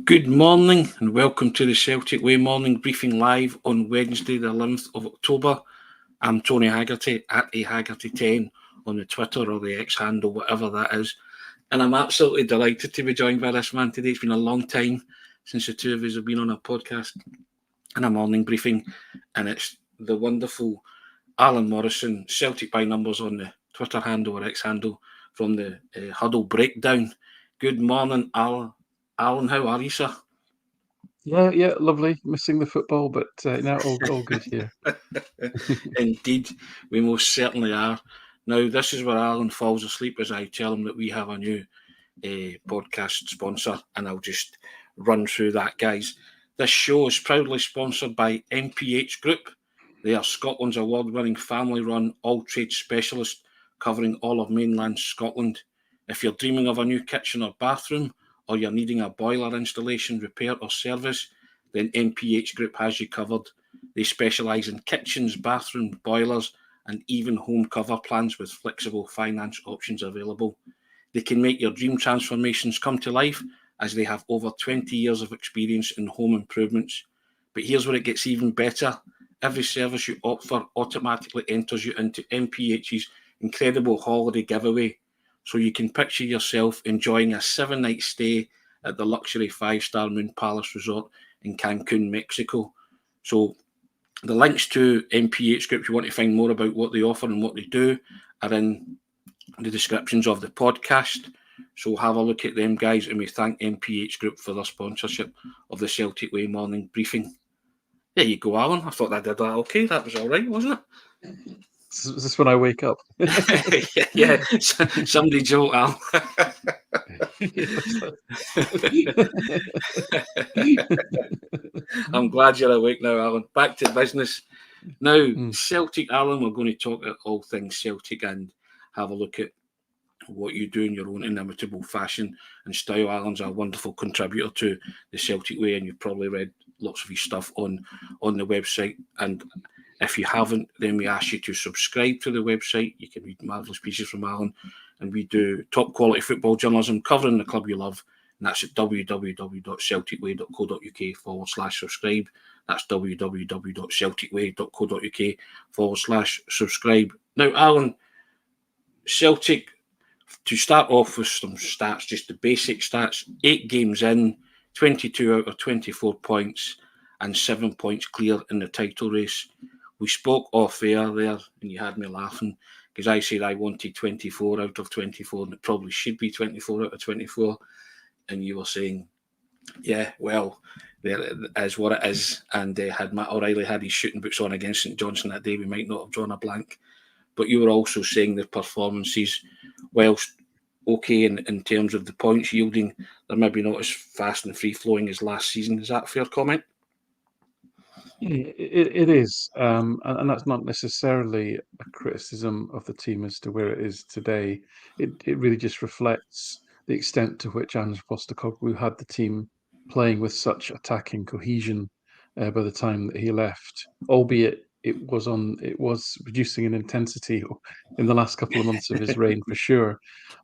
Good morning and welcome to the Celtic Way morning briefing live on Wednesday, the 11th of October. I'm Tony Haggerty at Haggerty10 on the Twitter or the X handle, whatever that is. And I'm absolutely delighted to be joined by this man today. It's been a long time since the two of us have been on a podcast and a morning briefing. And it's the wonderful Alan Morrison, Celtic by numbers on the Twitter handle or X handle from the Huddle Breakdown. Good morning, Alan. Alan, how are you, sir? Yeah, lovely. Missing the football, but no, all good here. Indeed, we most certainly are. Now, this is where Alan falls asleep as I tell him that we have a new podcast sponsor, and I'll just run through that, guys. This show is proudly sponsored by MPH Group. They are Scotland's award-winning family-run all-trade specialist covering all of mainland Scotland. If you're dreaming of a new kitchen or bathroom, or you're needing a boiler installation, repair or service, then MPH Group has you covered. They specialise in kitchens, bathrooms, boilers, and even home cover plans with flexible finance options available. They can make your dream transformations come to life as they have over 20 years of experience in home improvements. But here's where it gets even better. Every service you opt for automatically enters you into MPH's incredible holiday giveaway. So you can picture yourself enjoying a 7-night stay at the luxury 5-star Moon Palace Resort in Cancun, Mexico. So the links to MPH Group, if you want to find more about what they offer and what they do, are in the descriptions of the podcast. So have a look at them, guys, and we thank MPH Group for their sponsorship of the Celtic Way morning briefing. There you go, Alan. I thought I did that okay. That was all right, wasn't it? Is this when I wake up? yeah, somebody jolt, Al. I'm glad you're awake now, Alan. Back to business. Now, Celtic, Alan, we're going to talk about all things Celtic and have a look at what you do in your own inimitable fashion and style. Alan's a wonderful contributor to the Celtic Way, and you've probably read lots of his stuff on the website. And if you haven't, then we ask you to subscribe to the website. You can read marvellous pieces from Alan, and we do top quality football journalism covering the club you love, and that's at www.celticway.co.uk/subscribe. That's www.celticway.co.uk/subscribe. Now, Alan, Celtic, to start off with some stats, just the basic stats, 8 games in, 22 out of 24 points, and 7 points clear in the title race. We spoke off air there, and you had me laughing, because I said I wanted 24 out of 24, and it probably should be 24 out of 24. And you were saying, yeah, well, there it is what it is. And had Matt O'Reilly had his shooting boots on against St Johnstone that day, we might not have drawn a blank. But you were also saying the performances, whilst okay in terms of the points yielding, they're maybe not as fast and free-flowing as last season. Is that a fair comment? It is, and that's not necessarily a criticism of the team as to where it is today. It really just reflects the extent to which Ange Postecoglou had the team playing with such attacking cohesion by the time that he left, albeit it was reducing in intensity in the last couple of months of his reign for sure.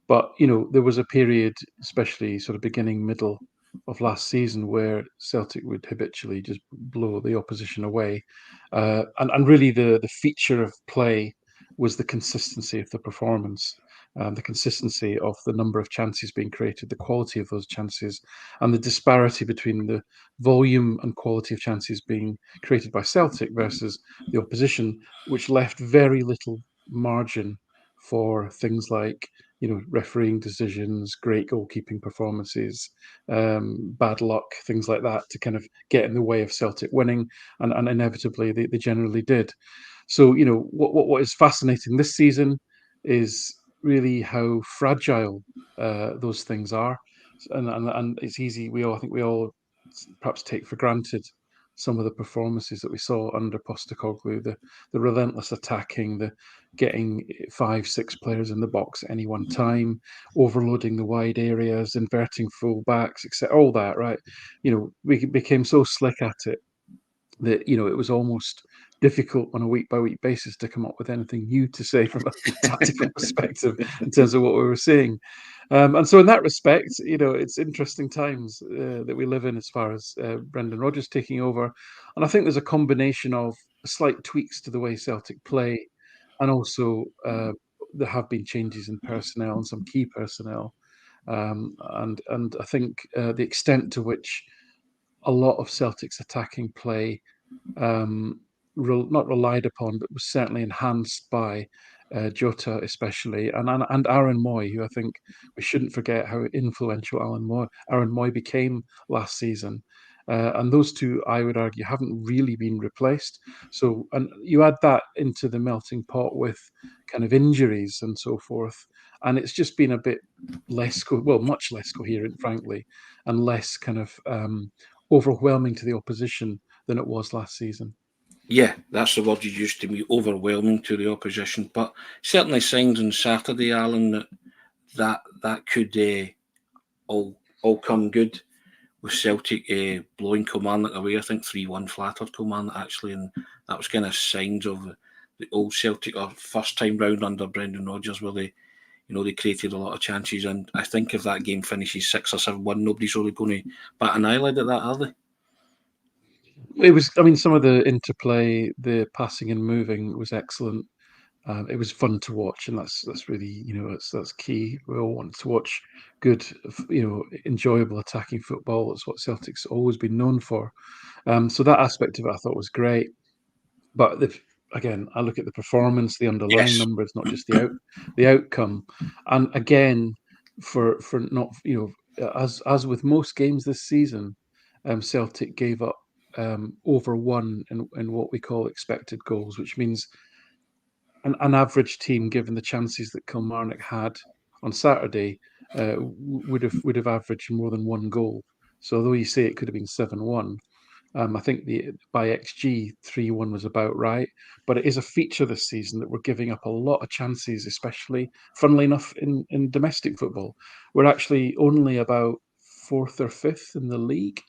But there was a period, especially sort of beginning middle of last season, where Celtic would habitually just blow the opposition away, and really the feature of play was the consistency of the performance, the consistency of the number of chances being created, the quality of those chances, and the disparity between the volume and quality of chances being created by Celtic versus the opposition, which left very little margin for things like refereeing decisions, great goalkeeping performances, bad luck, things like that, to kind of get in the way of Celtic winning, and inevitably they generally did. So what is fascinating this season is really how fragile those things are, and it's easy. I think we all perhaps take for granted some of the performances that we saw under Postecoglou, the relentless attacking, the getting 5-6 players in the box at any one time, overloading the wide areas, inverting full backs, etc. All that, right? We became so slick at it that it was almost difficult on a week-by-week basis to come up with anything new to say from a tactical perspective in terms of what we were seeing. And so in that respect, it's interesting times that we live in as far as Brendan Rodgers taking over. And I think there's a combination of slight tweaks to the way Celtic play, and also there have been changes in personnel and some key personnel. And I think the extent to which a lot of Celtic's attacking play not relied upon, but was certainly enhanced by Jota, especially, and Aaron Moy, who I think we shouldn't forget how influential Aaron Moy became last season. And those two, I would argue, haven't really been replaced. So, and you add that into the melting pot with kind of injuries and so forth, and it's just been a bit much less coherent, frankly, and less kind of overwhelming to the opposition than it was last season. Yeah, that's the word you used to me, overwhelming to the opposition. But certainly signs on Saturday, Alan, that could all come good, with Celtic blowing Kilmarnock away. I think 3-1 flattered Kilmarnock, actually, and that was kind of signs of the old Celtic, or first time round under Brendan Rodgers, where they created a lot of chances. And I think if that game finishes 6 or 7-1, nobody's really going to bat an eyelid at that, are they? It was, I mean, some of the interplay, the passing and moving was excellent. It was fun to watch, and that's really, that's key. We all want to watch good, enjoyable attacking football. That's what Celtic's always been known for. So that aspect of it I thought was great. But again, I look at the performance, the underlying Yes. numbers, not just the outcome. And again, for not, as with most games this season, Celtic gave up over one in what we call expected goals, which means an average team, given the chances that Kilmarnock had on Saturday, would have averaged more than one goal. So although you say it could have been 7-1, I think by XG 3-1 was about right. But it is a feature this season that we're giving up a lot of chances, especially, funnily enough, in domestic football. We're actually only about fourth or fifth in the league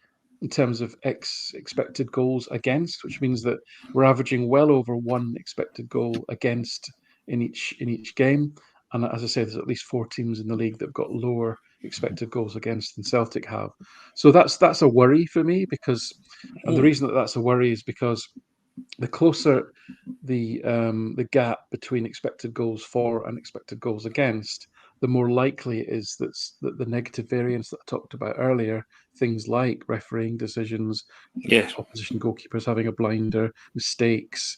in terms of expected goals against, which means that we're averaging well over one expected goal against in each game. And as I say, there's at least 4 teams in the league that have got lower expected goals against than Celtic have. So that's a worry for me, because, and the reason that that's a worry is because the closer the gap between expected goals for and expected goals against, the more likely it is that the negative variance that I talked about earlier, things like refereeing decisions, Yes. opposition goalkeepers having a blinder, mistakes,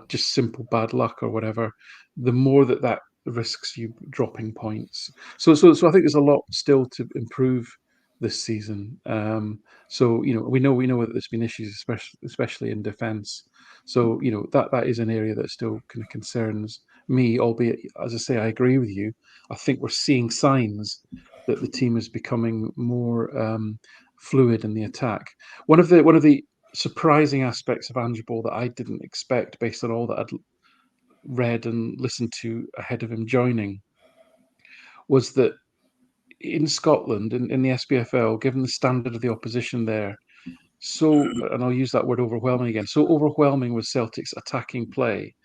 just simple bad luck or whatever, the more that risks you dropping points. So I think there's a lot still to improve this season. So we know that there's been issues, especially in defence. So that is an area that still kind of concerns me. Albeit, as I say, I agree with you. I think we're seeing signs that the team is becoming more fluid in the attack. One of the surprising aspects of Ange Ball that I didn't expect, based on all that I'd read and listened to ahead of him joining, was that in Scotland, in the SPFL, given the standard of the opposition there, and I'll use that word overwhelming again, so overwhelming was Celtic's attacking play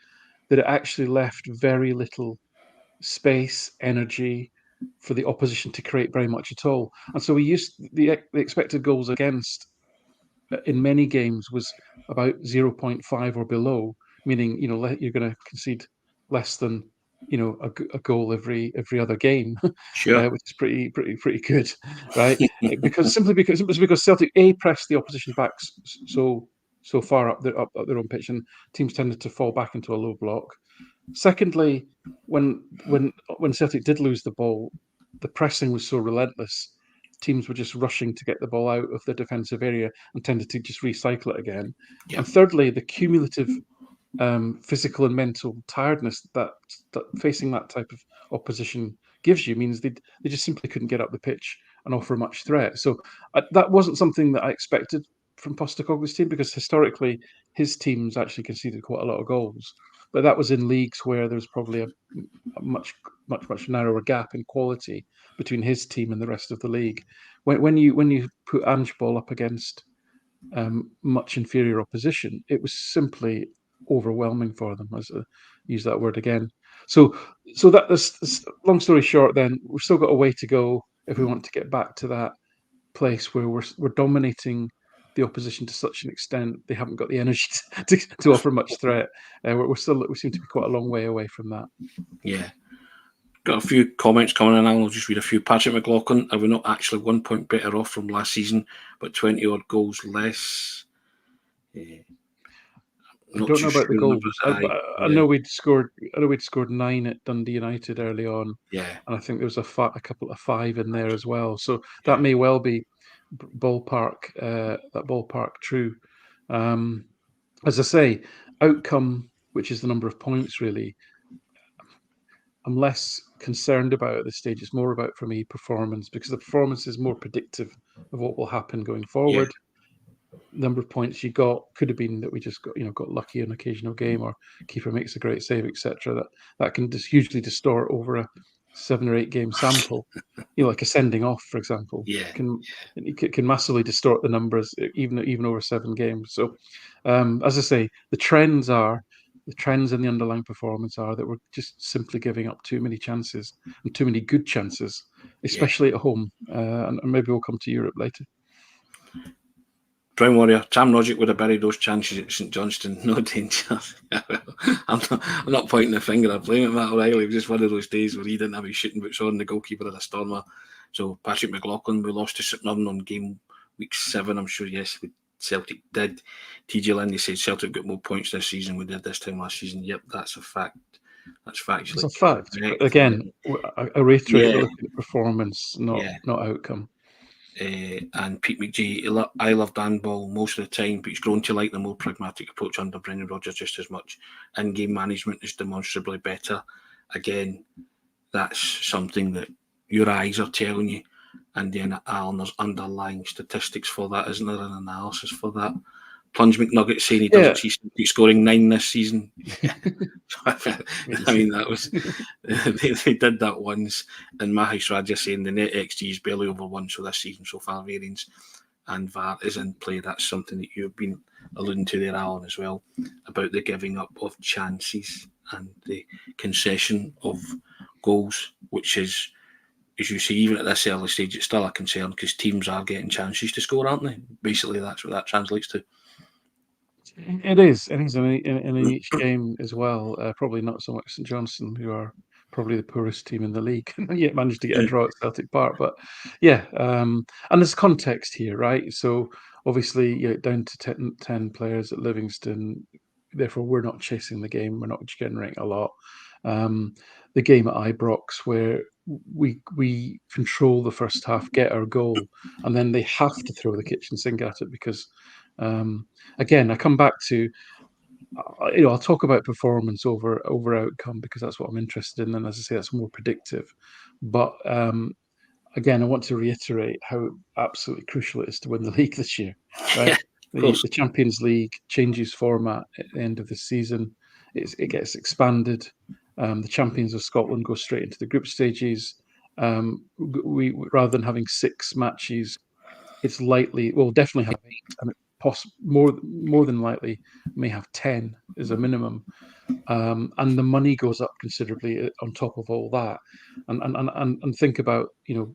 that it actually left very little space, energy for the opposition to create very much at all. And so we used the expected goals against in many games was about 0.5 or below, meaning you're going to concede less than a goal every other game, Sure. which is pretty good, right? because Celtic pressed the opposition back so far up their own pitch, and teams tended to fall back into a low block. Secondly, when Celtic did lose the ball, the pressing was so relentless. Teams were just rushing to get the ball out of the defensive area and tended to just recycle it again. Yeah. And thirdly, the cumulative physical and mental tiredness that facing that type of opposition gives you means they just simply couldn't get up the pitch and offer much threat. So that wasn't something that I expected from Postecoglou's team, because historically his teams actually conceded quite a lot of goals. But that was in leagues where there's probably a much narrower gap in quality between his team and the rest of the league. When you put Ange Ball up against much inferior opposition, it was simply overwhelming for them. Use that word again. So that's long story short. Then we've still got a way to go if we want to get back to that place where we're dominating the opposition to such an extent they haven't got the energy to offer much threat. We seem to be quite a long way away from that. Yeah. Got a few comments coming in. I'll just read a few. Patrick McLaughlin, are we not actually 1 point better off from last season, but 20 odd goals less? I don't know about the goals. I know we'd scored 9 at Dundee United early on. Yeah, and I think there was a couple of 5 in there as well. So that may well be ballpark true. As I say, outcome, which is the number of points, really, I'm less concerned about at this stage. It's more about, for me, performance, because the performance is more predictive of what will happen going forward. Number of points you got could have been that we just got lucky in an occasional game, or keeper makes a great save, etc. That can just hugely distort over a 7 or 8 game sample. Like a sending off, for example, can massively distort the numbers even over 7 games. So, as I say, the trends in the underlying performance are that we're just simply giving up too many chances, and too many good chances, especially at home. And maybe we'll come to Europe later. Brown Warrior, Sam Rodgers would have buried those chances at St Johnstone. No danger. I'm not pointing the finger. I'm blaming Matt O'Reilly. It was just one of those days where he didn't have his shooting boots on, the goalkeeper of the Stormer. So Patrick McLaughlin, we lost to St Mirren on game week 7. I'm sure, yes, Celtic did. TJ Lindy said Celtic got more points this season than we did this time last season. Yep, that's a fact. That's factually. It's a fact. But again, I reiterate, we're looking at performance, not outcome. And Pete McGee, I love Dan Ball most of the time, but he's grown to like the more pragmatic approach under Brendan Rodgers just as much. In-game management is demonstrably better. Again, that's something that your eyes are telling you. And then Alan, there's underlying statistics for that, isn't there? An analysis for that. Plunge McNugget saying he doesn't see Celtic scoring 9 this season. I mean, that was they did that once. And Mahesh Raja saying the net XG is barely over 1 so this season so far. Variance and VAR is in play. That's something that you've been alluding to there, Alan, as well, about the giving up of chances and the concession of goals, which is, as you see, even at this early stage, it's still a concern because teams are getting chances to score, aren't they? Basically, that's what that translates to. It is. And in each game as well. Probably not so much St Johnstone, who are probably the poorest team in the league, yet managed to get a draw at Celtic Park. But and there's context here, right? So obviously, down to 10 players at Livingston. Therefore, we're not chasing the game. We're not generating a lot. The game at Ibrox, where we control the first half, get our goal, and then they have to throw the kitchen sink at it because. Again, I come back to, I'll talk about performance over outcome because that's what I'm interested in, and as I say, that's more predictive. But again, I want to reiterate how absolutely crucial it is to win the league this year. Right, the Champions League changes format at the end of the season. It gets expanded. The champions of Scotland go straight into the group stages. We rather than having 6 matches, it's we'll definitely have 8, and more than likely may have 10 as a minimum, and the money goes up considerably on top of all that. And think about, in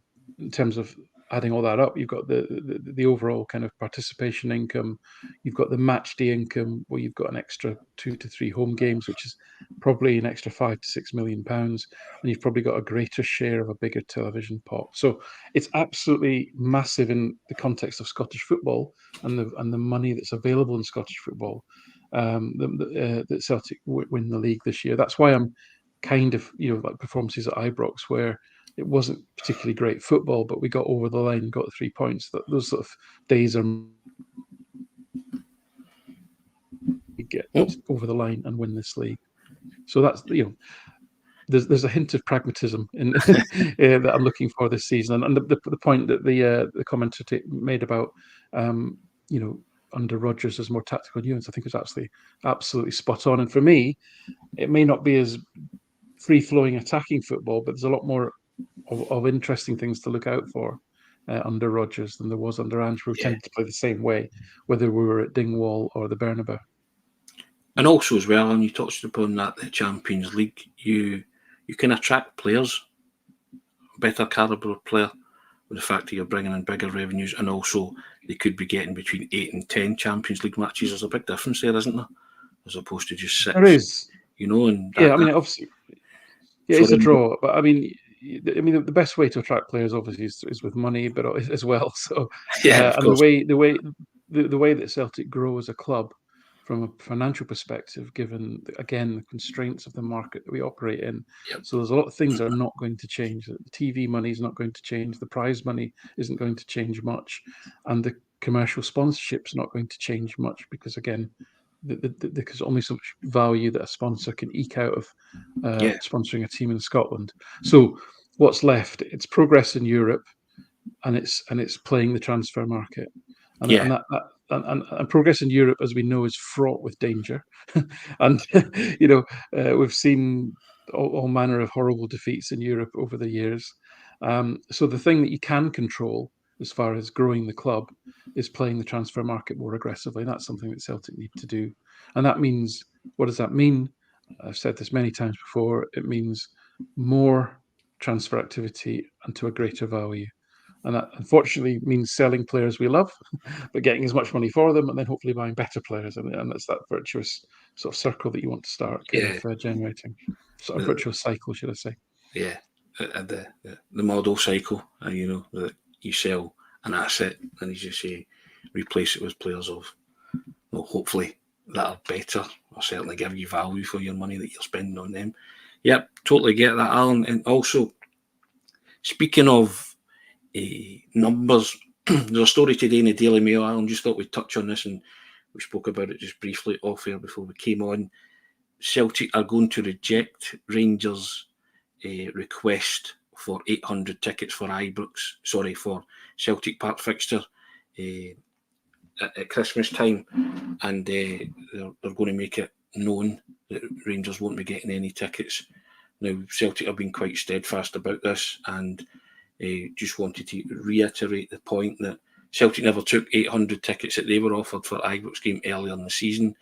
terms of adding all that up, you've got the overall kind of participation income, you've got the match day income, where you've got an extra 2 to 3 home games, which is probably an extra £5 to £6 million, and you've probably got a greater share of a bigger television pot. So it's absolutely massive in the context of Scottish football and the money that's available in Scottish football. That Celtic win the league this year. That's why I'm kind of, like performances at Ibrox, where it wasn't particularly great football, but we got over the line, got the 3 points. Those sort of days are get over the line and win this league. So that's, there's a hint of pragmatism in that I'm looking for this season. And the point that the commentator made about, under Rodgers there's more tactical nuance, I think was absolutely spot on. And for me, it may not be as free-flowing attacking football, but there's a lot more of interesting things to look out for under Rodgers than there was under Ange, who tended to play the same way, whether we were at Dingwall or the Bernabeu. And also as well, and you touched upon that, the Champions League, you can attract players, better calibre player, with the fact that you're bringing in bigger revenues, and also they could be getting between 8 and 10 Champions League matches. There's a big difference there, isn't there? As opposed to just 6. There is. And Yeah, I mean, obviously, yeah, it's sorry, a draw, but I mean, the best way to attract players obviously is with money, but as well. So, yeah, of and course, the way that Celtic grow as a club from a financial perspective, given again the constraints of the market that we operate in. yep. So there's a lot of things that are not going to change. The TV money is not going to change. The prize money isn't going to change much, and the commercial sponsorship's not going to change much because again, there's only so much value that a sponsor can eke out of Yeah, sponsoring a team in Scotland. So what's left? It's progress in Europe, and it's playing the transfer market, and yeah, and progress in Europe, as we know, is fraught with danger, and we've seen all manner of horrible defeats in Europe over the years. So the thing that you can control as far as growing the club is playing the transfer market more aggressively. And that's something that Celtic need to do. And that means, what does that mean? I've said this many times before. It means more transfer activity and to a greater value. And that unfortunately means selling players we love, but getting as much money for them and then hopefully buying better players. And it's that virtuous sort of circle that you want to start kind yeah, of generating. Sort of virtuous cycle, should I say. yeah. The model cycle, that you sell an asset and, as you say, replace it with players of, hopefully that are better, or certainly give you value for your money that you're spending on them. Yep, totally get that, Alan. And also, speaking of numbers, there's a story today in the Daily Mail, Alan. Just thought we'd touch on this, and we spoke about it just briefly off air before we came on. Celtic are going to reject Rangers' request for 800 tickets for for Celtic Park fixture at Christmas time, and they're going to make it known that Rangers won't be getting any tickets. Now, Celtic have been quite steadfast about this, and just wanted to reiterate the point that Celtic never took 800 tickets that they were offered for Ibrox game earlier in the season,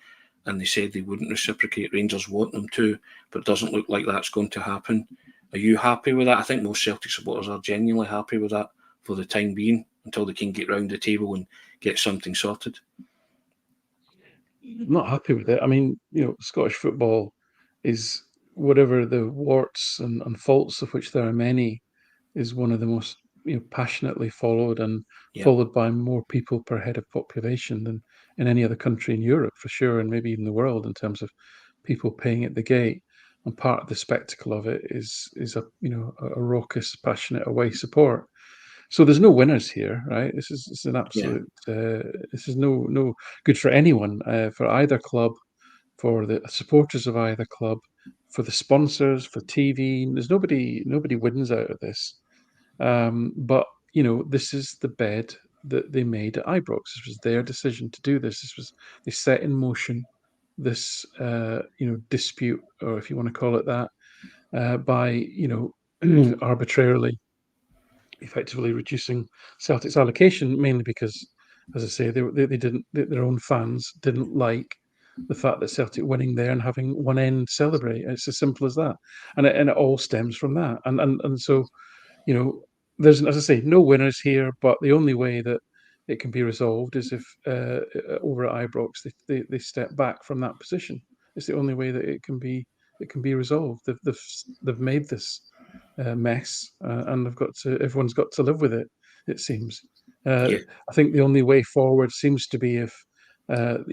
and they said they wouldn't reciprocate. Rangers want them to, but it doesn't look like that's going to happen. Are you happy with that? I think most Celtic supporters are genuinely happy with that for the time being, until they can get round the table and get something sorted. I'm not happy with it. I mean, Scottish football is, whatever the warts and faults of which there are many, is one of the most passionately followed and Yeah, followed by more people per head of population than in any other country in Europe for sure, and maybe even the world in terms of people paying at the gate. And part of the spectacle of it is a raucous, passionate away support. So there's no winners here, right? This is an yeah, absolute. This is no good for anyone, for either club, for the supporters of either club, for the sponsors, for TV. There's nobody wins out of this. But this is the bed that they made at Ibrox. This was their decision to do this. They set in motion this dispute, or if you want to call it that, by arbitrarily, effectively reducing Celtic's allocation, mainly because, as I say, they didn't, their own fans didn't like the fact that Celtic winning there and having one end celebrate. It's as simple as that, and it all stems from that. And so, there's, as I say, no winners here, but the only way that it can be resolved is if over at Ibrox they step back from that position. It's the only way that it can be resolved. They've made this mess, and everyone's got to live with it. It seems. yeah, I think the only way forward seems to be if the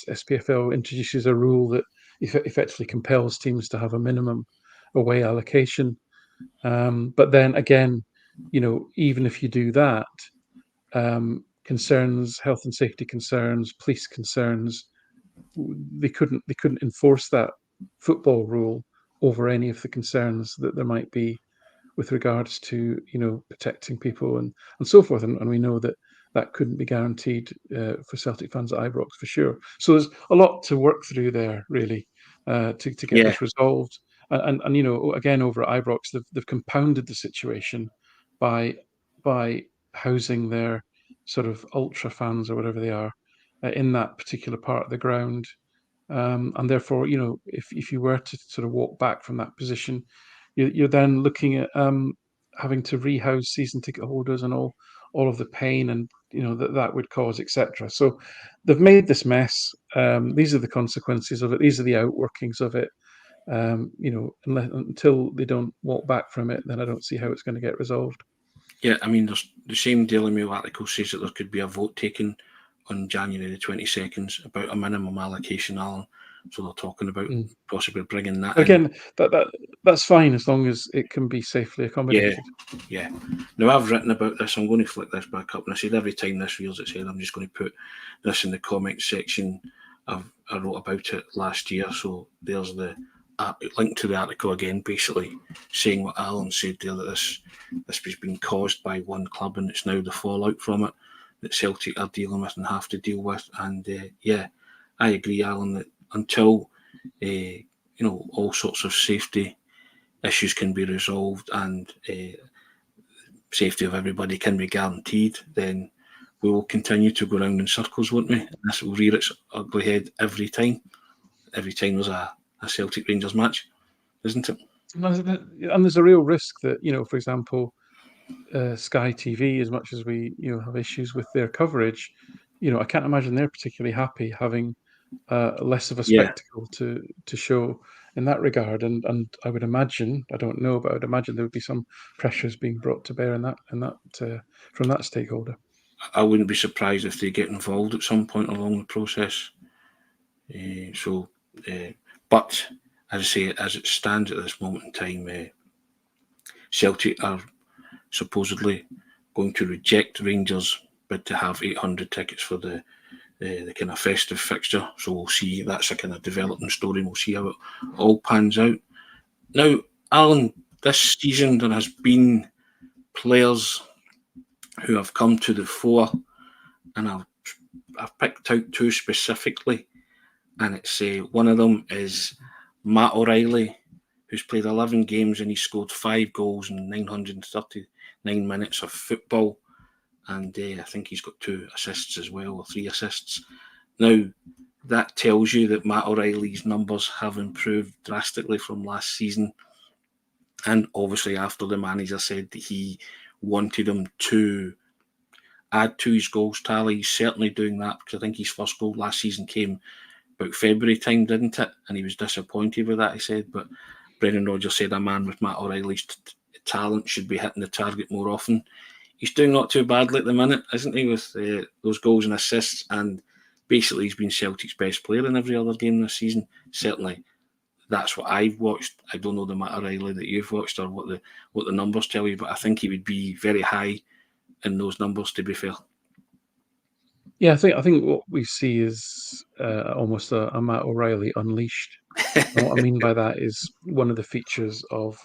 SPFL introduces a rule that effectively compels teams to have a minimum away allocation. But then again, even if you do that, concerns, health and safety concerns, police concerns, they couldn't enforce that football rule over any of the concerns that there might be with regards to protecting people and so forth, and we know that that couldn't be guaranteed for Celtic fans at Ibrox for sure. So there's a lot to work through there, really, to get yeah, this resolved. And again, over at Ibrox, they've compounded the situation by housing their sort of ultra fans or whatever they are in that particular part of the ground. And therefore, if you were to sort of walk back from that position, you're then looking at having to rehouse season ticket holders and all of the pain and that would cause, etc. So they've made this mess. These are the consequences of it. These are the outworkings of it. Until they don't walk back from it, then I don't see how it's going to get resolved. Yeah, I mean, there's the same Daily Mail article says that there could be a vote taken on January the 22nd about a minimum allocation, Alan. So they're talking about possibly bringing that again, that's fine as long as it can be safely accommodated. Yeah. Now, I've written about this. I'm going to flick this back up. And I said every time this reels its head, I'm just going to put this in the comment section. I wrote about it last year. So there's the link to the article again, basically saying what Alan said there, that this has been caused by one club and it's now the fallout from it that Celtic are dealing with and have to deal with. And I agree, Alan, that until all sorts of safety issues can be resolved and safety of everybody can be guaranteed, then we will continue to go round in circles, won't we? This will rear its ugly head every time there's a Celtic Rangers match, isn't it? And there's a real risk that, for example, Sky TV, as much as we have issues with their coverage, I can't imagine they're particularly happy having less of a spectacle to show in that regard. And I would imagine, I don't know, but I would imagine there would be some pressures being brought to bear in that from that stakeholder. I wouldn't be surprised if they get involved at some point along the process. But as I say, as it stands at this moment in time, Celtic are supposedly going to reject Rangers' bid to have 800 tickets for the kind of festive fixture. So we'll see. That's a kind of developing story. We'll see how it all pans out. Now, Alan, this season there has been players who have come to the fore, and I've picked out two specifically, and it's one of them is Matt O'Reilly, who's played 11 games and he scored 5 goals in 939 minutes of football, and I think he's got 2 assists as well, or 3 assists. Now, that tells you that Matt O'Reilly's numbers have improved drastically from last season, and obviously after the manager said that he wanted him to add to his goals tally, he's certainly doing that, because I think his first goal last season came about February time, didn't it? And he was disappointed with that, he said. But Brendan Rodgers said a man with Matt O'Reilly's talent should be hitting the target more often. He's doing not too badly at the minute, isn't he, with those goals and assists, and basically he's been Celtic's best player in every other game this season. Certainly that's what I've watched. I don't know the Matt O'Reilly that you've watched or what the numbers tell you, but I think he would be very high in those numbers, to be fair. Yeah, I think what we see is almost a Matt O'Reilly Unleashed. And what I mean by that is one of the features of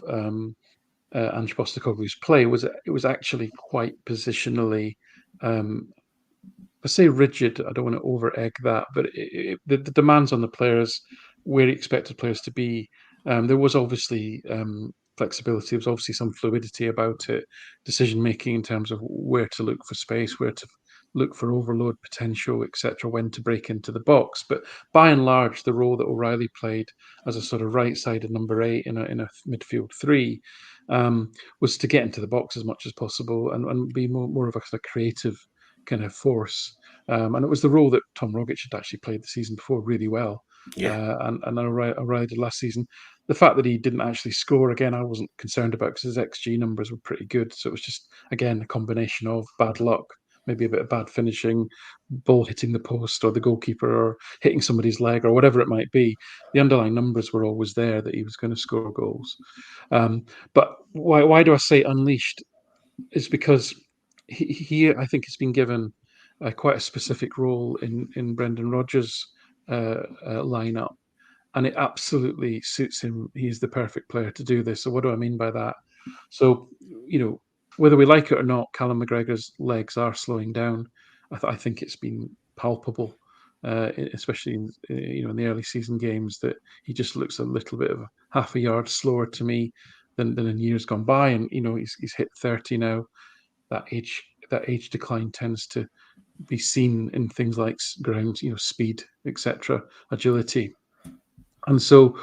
Ange Postecoglou's play was it was actually quite positionally, I say rigid. I don't want to over egg that, but the demands on the players, where he expected players to be, there was obviously flexibility. There was obviously some fluidity about it, decision making in terms of where to look for space, where to look for overload potential, etc., when to break into the box. But by and large, the role that O'Reilly played as a sort of right-sided number 8 in a midfield 3 was to get into the box as much as possible and be more of a kind of creative kind of force. And it was the role that Tom Rogic had actually played the season before really well. Yeah. And O'Reilly did last season. The fact that he didn't actually score, again, I wasn't concerned about, because his XG numbers were pretty good. So it was just, again, a combination of bad luck, maybe a bit of bad finishing, ball hitting the post or the goalkeeper or hitting somebody's leg or whatever it might be. The underlying numbers were always there that he was going to score goals. But why do I say unleashed? Is because he I think, has been given quite a specific role in Brendan Rodgers' lineup, and it absolutely suits him. He's the perfect player to do this. So what do I mean by that? So, whether we like it or not, Callum McGregor's legs are slowing down. I think it's been palpable, especially in the early season games, that he just looks a little bit of half a yard slower to me than in years gone by. And he's hit 30 now. That age decline tends to be seen in things like ground, speed, etc., agility. And so,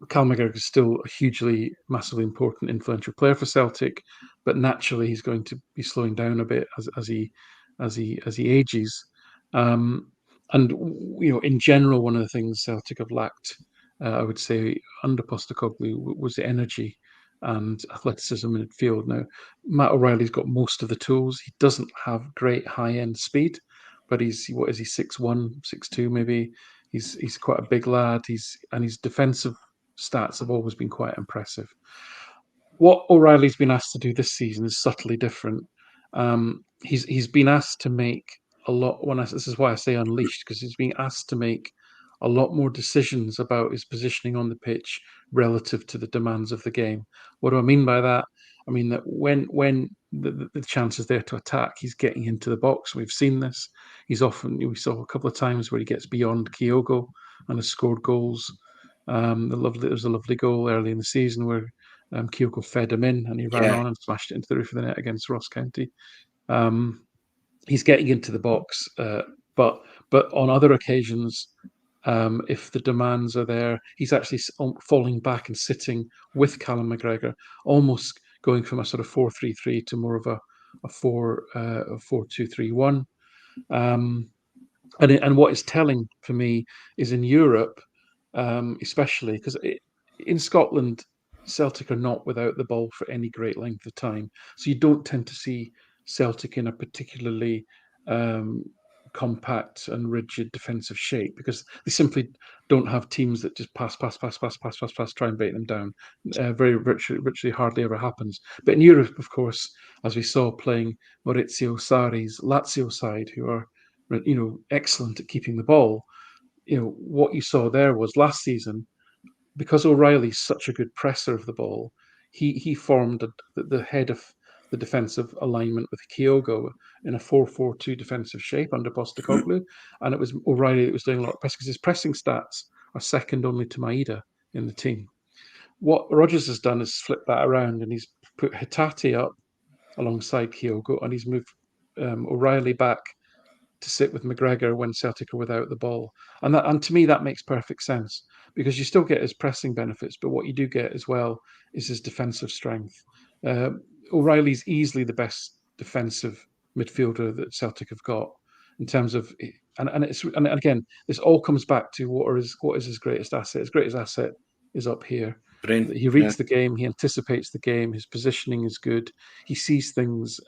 Cal McGregor is still a hugely, massively important, influential player for Celtic, but naturally he's going to be slowing down a bit as he ages. And in general, one of the things Celtic have lacked, I would say, under Postecoglou was the energy and athleticism in midfield. Now, Matt O'Reilly's got most of the tools. He doesn't have great high-end speed, but he's 6'1", 6'2", maybe. He's quite a big lad. His defensive stats have always been quite impressive. What O'Reilly's been asked to do this season is subtly different. He's been asked to make a lot. This is why I say unleashed, because he's been asked to make a lot more decisions about his positioning on the pitch relative to the demands of the game. What do I mean by that? I mean that when the chance is there to attack, he's getting into the box. We've seen this. We saw a couple of times where he gets beyond Kyogo and has scored goals. There was a lovely goal early in the season where Kyogo fed him in and he ran on and smashed it into the roof of the net against Ross County. He's getting into the box, but on other occasions, if the demands are there, he's actually falling back and sitting with Callum McGregor, almost going from a sort of 4-3-3 to more of a 4-2-3-1. And what is telling for me is in Europe, especially because in Scotland, Celtic are not without the ball for any great length of time. So you don't tend to see Celtic in a particularly compact and rigid defensive shape because they simply don't have teams that just pass, try and break them down. Virtually hardly ever happens. But in Europe, of course, as we saw playing Maurizio Sarri's Lazio side, who are excellent at keeping the ball. What you saw there was last season, because O'Reilly's such a good presser of the ball, he formed the head of the defensive alignment with Kyogo in a 4-4-2 defensive shape under Postecoglou, and it was O'Reilly that was doing a lot of pressing because his pressing stats are second only to Maeda in the team. What Rodgers has done is flip that around, and he's put Hatate up alongside Kyogo, and he's moved O'Reilly back to sit with McGregor when Celtic are without the ball. And to me, that makes perfect sense because you still get his pressing benefits, but what you do get as well is his defensive strength. O'Reilly's easily the best defensive midfielder that Celtic have got in terms of, and again, this all comes back to what is his greatest asset. His greatest asset is up here. Brain. He reads the game, he anticipates the game, his positioning is good, he sees things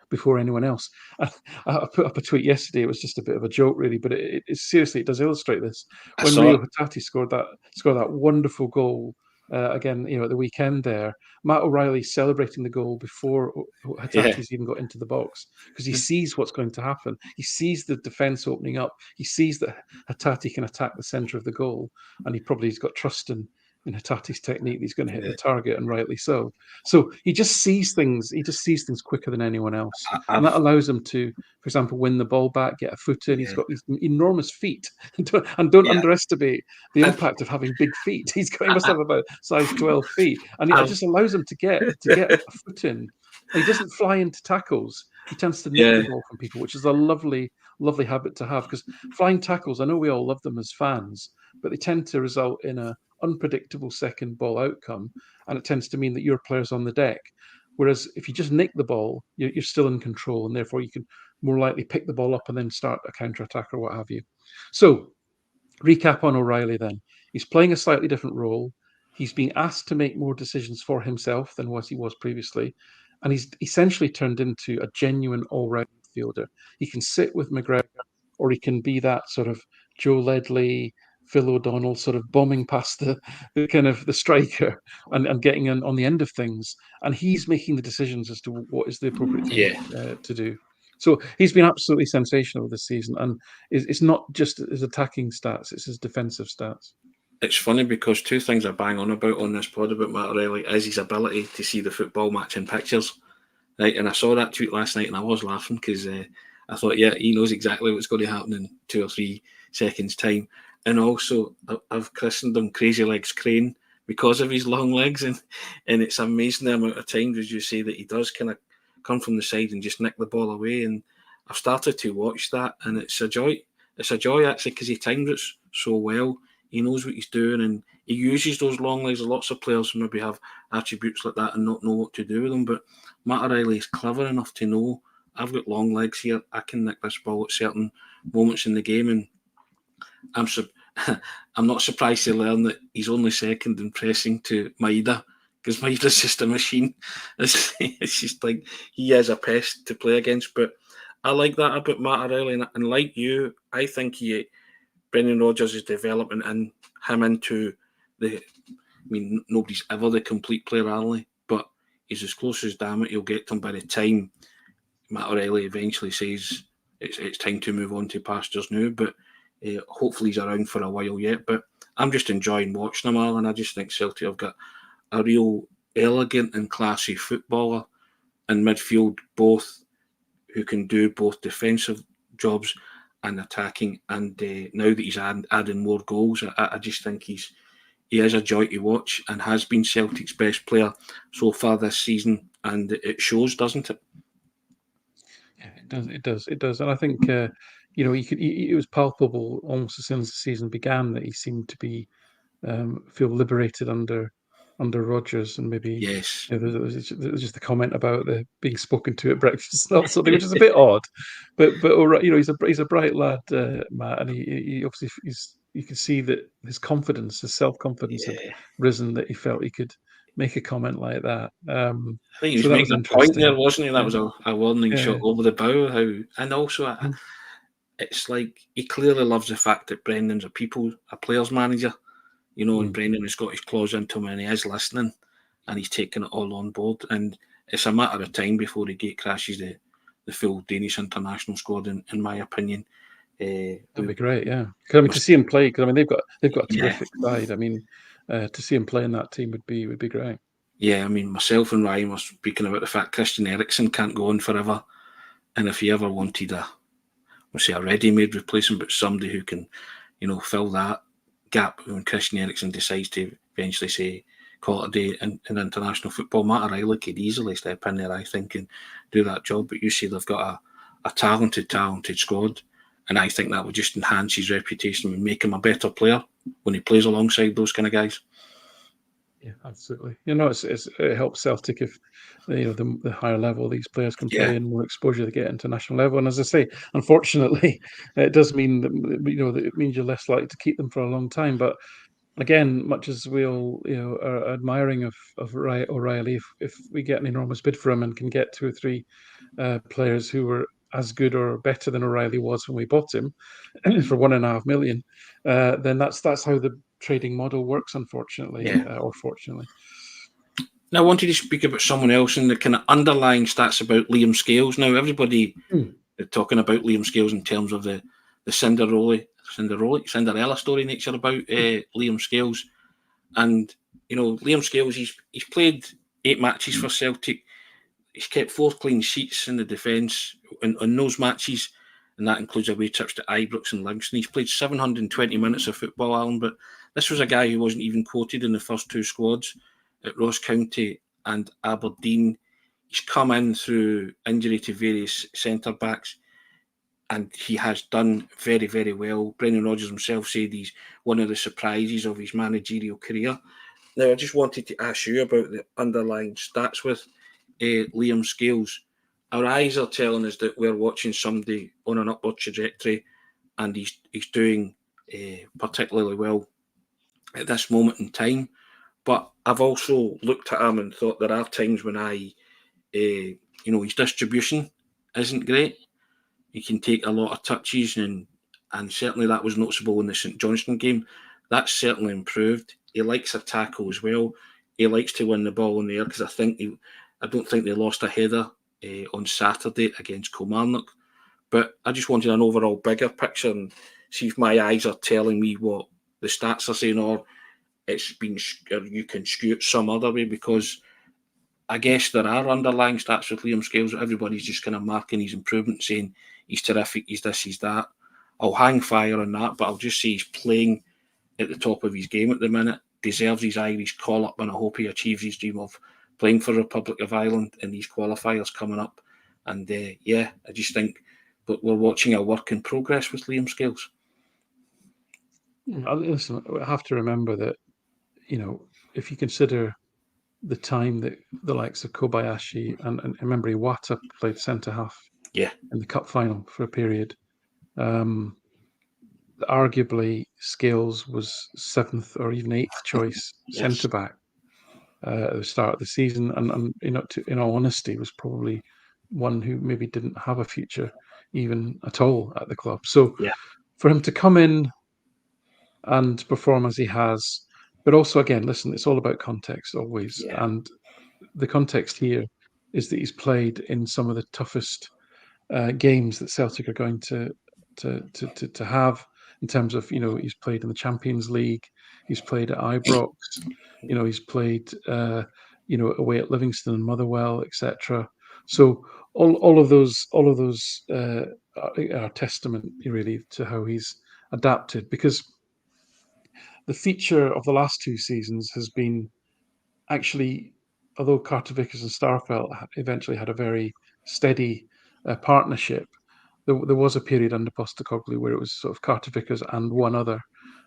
before anyone else. I put up a tweet yesterday, it was just a bit of a joke really, but it seriously, it does illustrate this. When Rio Hatate scored that wonderful goal again, at the weekend there, Matt O'Reilly celebrating the goal before Hatate's even got into the box because he sees what's going to happen. He sees the defence opening up. He sees that Hatate can attack the centre of the goal, and he probably has got trust in Hatate's technique. He's going to hit the target, and rightly so. So he just sees things. He just sees things quicker than anyone else, and that allows him to, for example, win the ball back, get a foot in. He's got these enormous feet, and don't underestimate the impact of having big feet. He must have about size 12 feet, and it just allows him to get a foot in. And he doesn't fly into tackles. He tends to nick the ball from people, which is a lovely habit to have. Because flying tackles, I know we all love them as fans, but they tend to result in a unpredictable second ball outcome, and it tends to mean that your player's on the deck. Whereas if you just nick the ball, you're still in control, and therefore you can more likely pick the ball up and then start a counter-attack or what have you. So, recap on O'Reilly then. He's playing a slightly different role. He's being asked to make more decisions for himself than what he was previously, and he's essentially turned into a genuine all-round midfielder. He can sit with McGregor, or he can be that sort of Joe Ledley, Phil O'Donnell sort of bombing past the kind of the striker and getting on the end of things. And he's making the decisions as to what is the appropriate thing to do. So he's been absolutely sensational this season. And it's not just his attacking stats, it's his defensive stats. It's funny because two things I bang on about this pod about Matt O'Reilly is his ability to see the football matching pictures. Right, and I saw that tweet last night and I was laughing because I thought, he knows exactly what's going to happen in 2 or 3 seconds' time. And also, I've christened him Crazy Legs Crane because of his long legs. And it's amazing the amount of times, as you say, that he does kind of come from the side and just nick the ball away. And I've started to watch that, and it's a joy. It's a joy actually because he times it so well. He knows what he's doing, and he uses those long legs. Lots of players maybe have attributes like that and not know what to do with them. But Matt O'Reilly is clever enough to know, I've got long legs here. I can nick this ball at certain moments in the game, and I'm not surprised to learn that he's only second in pressing to Maida, because Maida's just a machine. It's just like he is a pest to play against. But I like that about Matt O'Reilly, and like you, I think Brendan Rodgers is developing him into the. I mean, nobody's ever the complete player, Ali, but he's as close as damn it he'll get to him by the time Matt O'Reilly eventually says it's time to move on to pastures new. But hopefully he's around for a while yet. But I'm just enjoying watching him, Alan. I just think Celtic have got a real elegant and classy footballer in midfield, both who can do both defensive jobs and attacking. And now that he's adding more goals, I just think he is a joy to watch, and has been Celtic's best player so far this season, and it shows, doesn't it? Yeah, it does, and I think it was palpable almost as soon as the season began that he seemed to be feel liberated under Rodgers, and maybe Yes. there was just the comment about the being spoken to at breakfast and something, which is a bit odd, but all right, he's a bright lad, Matt, and he obviously you can see that his self-confidence had risen, that he felt he could make a comment like that. I think he was So that was making a point there, interesting. wasn't he? That was a warning shot over the bow. And also, Mhm. it's like he clearly loves the fact that Brendan's a player's manager, and Brendan has got his claws into him, and he is listening, and he's taking it all on board. And it's a matter of time before he gate crashes the full Danish international squad, in my opinion. That'd be great, yeah. 'Cause, I mean, to see him play, because I mean they've got a terrific side. I mean, to see him play in that team would be great. Yeah, I mean, myself and Ryan were speaking about the fact Christian Eriksen can't go on forever, and if he ever wanted a ready-made replacement, but somebody who can, fill that gap when Christian Eriksen decides to eventually say call it a day in international football, Matt O'Reilly could easily step in there, I think, and do that job. But you see, they've got a talented squad, and I think that would just enhance his reputation and make him a better player when he plays alongside those kind of guys. Yeah, absolutely. It helps Celtic if the higher level these players can play, and more exposure they get into national level. And as I say, unfortunately, it does mean that that it means you're less likely to keep them for a long time. But again, much as we'll are admiring of O'Reilly, if we get an enormous bid for him and can get 2 or 3 players who were as good or better than O'Reilly was when we bought him for 1.5 million, then that's how the trading model works, unfortunately, or fortunately. Now, I wanted to speak about someone else and the kind of underlying stats about Liam Scales. Now, everybody is talking about Liam Scales in terms of the Cinderella story nature about Liam Scales. And, Liam Scales, he's played 8 matches for Celtic. He's kept 4 clean sheets in the defence in those matches, and that includes away trips to Ibrox and Livingston. He's played 720 minutes of football, Alan, but this was a guy who wasn't even quoted in the first 2 squads at Ross County and Aberdeen. He's come in through injury to various centre-backs, and he has done very, very well. Brendan Rodgers himself said he's one of the surprises of his managerial career. Now, I just wanted to ask you about the underlying stats with Liam Scales. Our eyes are telling us that we're watching somebody on an upward trajectory, and he's doing particularly well at this moment in time. But I've also looked at him and thought there are times when his distribution isn't great. He can take a lot of touches, and certainly that was noticeable in the St Johnstone game. That's certainly improved. He likes a tackle as well. He likes to win the ball in the air, because I don't think they lost a header on Saturday against Kilmarnock. But I just wanted an overall bigger picture and see if my eyes are telling me what the stats are saying, or you can skew it some other way, because I guess there are underlying stats with Liam Scales. Everybody's just kind of marking his improvement, saying he's terrific, he's this, he's that. I'll hang fire on that, but I'll just say he's playing at the top of his game at the minute, deserves his Irish call-up, and I hope he achieves his dream of playing for Republic of Ireland in these qualifiers coming up. And I just think but we're watching a work in progress with Liam Scales. Listen, I have to remember that, if you consider the time that the likes of Kobayashi and remember Iwata played centre half in the cup final for a period. Arguably, Scales was 7th or even 8th choice centre back at the start of the season, and in all honesty, was probably one who maybe didn't have a future even at all at the club. So for him to come in and perform as he has, but also again, listen, it's all about context always, and the context here is that he's played in some of the toughest games that Celtic are going to have, in terms of, he's played in the Champions League, he's played at Ibrox, he's played away at Livingston and Motherwell, etc. So all of those are testament really to how he's adapted, because the feature of the last 2 seasons has been, actually, although Carter Vickers and Starfelt eventually had a very steady partnership, there was a period under Postecoglou where it was sort of Carter Vickers and one other,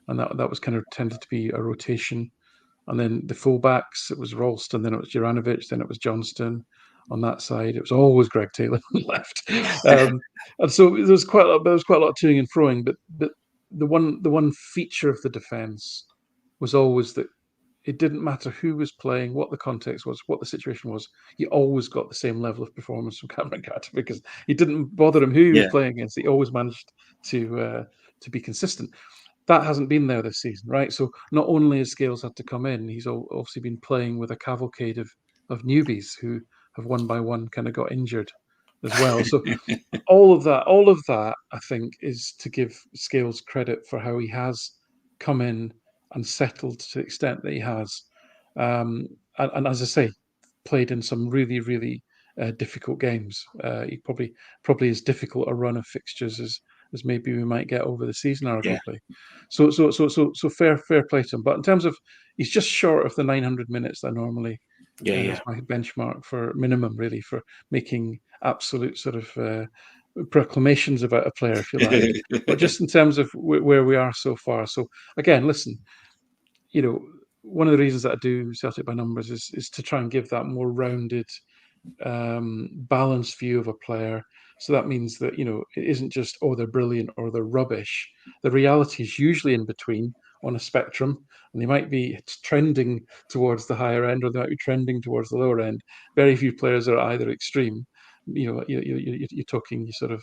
and that was kind of tended to be a rotation. And then the fullbacks, it was Ralston, then it was Juranovic, then it was Johnston. On that side, it was always Greg Taylor left, and so there was quite a lot of toing and froing. But the one feature of the defence was always that it didn't matter who was playing, what the context was, what the situation was. You always got the same level of performance from Cameron Carter, because it didn't bother him who he was playing against. He always managed to be consistent. That hasn't been there this season, right? So not only has Scales had to come in, he's obviously been playing with a cavalcade of newbies who have one by one kind of got injured as well. So all of that, I think, is to give Scales credit for how he has come in and settled to the extent that he has. And as I say, played in some really, really difficult games. He probably as difficult a run of fixtures as maybe we might get over the season, arguably. So fair play to him. But in terms of, he's just short of the 900 minutes that normally is my benchmark for minimum, really, for making absolute sort of proclamations about a player, if you like. But just in terms of where we are so far. So again, listen, one of the reasons that I do Celtic by numbers is to try and give that more rounded, balanced view of a player. So that means that, it isn't just, oh, they're brilliant or they're rubbish. The reality is usually in between on a spectrum, and they might be trending towards the higher end, or they might be trending towards the lower end. Very few players are either extreme. You're talking, you sort of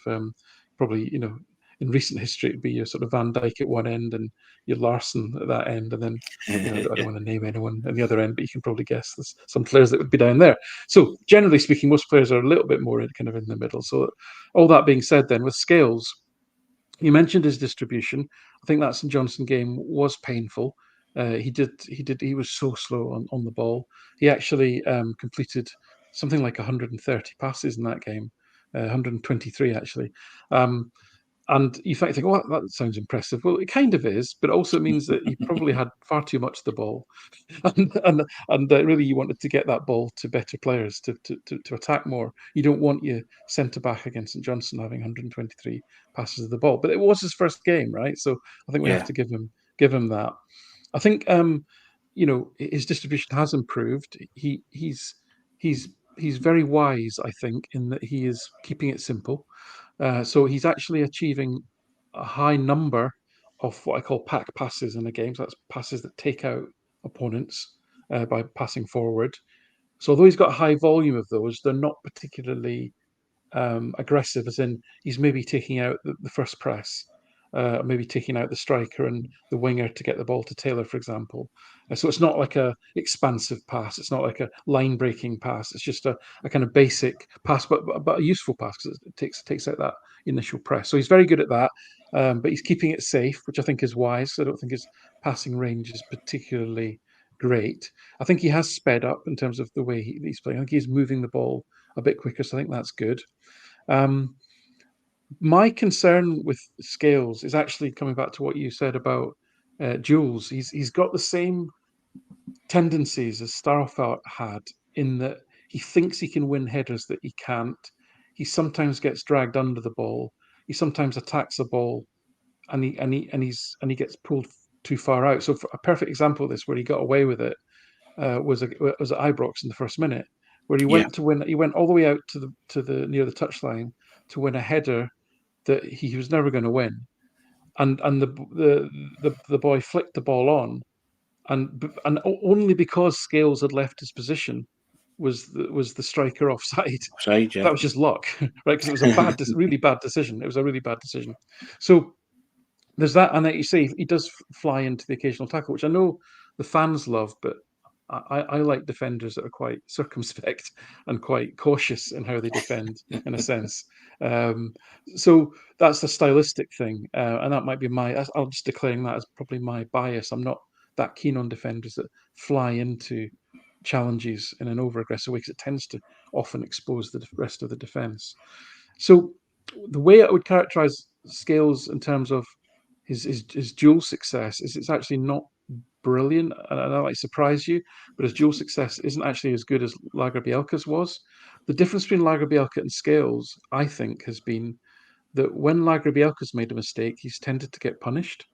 probably, in recent history, it'd be your sort of Van Dijk at one end and your Larson at that end, and then I don't want to name anyone at the other end, but you can probably guess there's some players that would be down there. So generally speaking, most players are a little bit more kind of in the middle. So all that being said, then with Scales, you mentioned his distribution. I think that St Johnstone game was painful. He was so slow on the ball. He actually completed something like 130 passes in that game, 123 actually. And you think, oh, that sounds impressive. Well, it kind of is, but also means that he probably had far too much of the ball, and really you wanted to get that ball to better players to attack more. You don't want your centre back against St Johnstone having 123 passes of the ball, but it was his first game, right? So I think we have to give him that. I think his distribution has improved. He's very wise, I think, in that he is keeping it simple. So he's actually achieving a high number of what I call pack passes in a game. So that's passes that take out opponents by passing forward. So although he's got a high volume of those, they're not particularly aggressive, as in he's maybe taking out the first press, maybe taking out the striker and the winger to get the ball to Taylor, for example. So it's not like a expansive pass. It's not like a line breaking pass. It's just a kind of basic pass, but a useful pass, because it takes out that initial press. So he's very good at that, but he's keeping it safe, which I think is wise. So I don't think his passing range is particularly great. I think he has sped up in terms of the way he's playing. I think he's moving the ball a bit quicker, so I think that's good. My concern with Scales is actually coming back to what you said about Jules. He's got the same tendencies as Starfelt had, in that he thinks he can win headers that he can't. He sometimes gets dragged under the ball, he sometimes attacks a ball and he gets pulled too far out. So for a perfect example of this, where he got away with it, was at Ibrox in the first minute, where he Yeah. went to win. He went all the way out to the near the touchline to win a header that he was never going to win, and the boy flicked the ball on, and only because Scales had left his position was the striker offside. Side, yeah. That was just luck, right? Because it was a really bad decision. It was a really bad decision. So there's that, and like you say, he does fly into the occasional tackle, which I know the fans love, but I like defenders that are quite circumspect and quite cautious in how they defend, in a sense. Um, so that's a stylistic thing, and that might be I'm just declaring that as probably my bias. I'm not that keen on defenders that fly into challenges in an over-aggressive way, because it tends to often expose the rest of the defence. So the way I would characterise Scales in terms of his dual success is it's actually not brilliant, and that might surprise you, but his dual success isn't actually as good as Lagerbielke's was. The difference between Lagerbielke and Scales, I think, has been that when Lagerbielke's made a mistake, he's tended to get punished.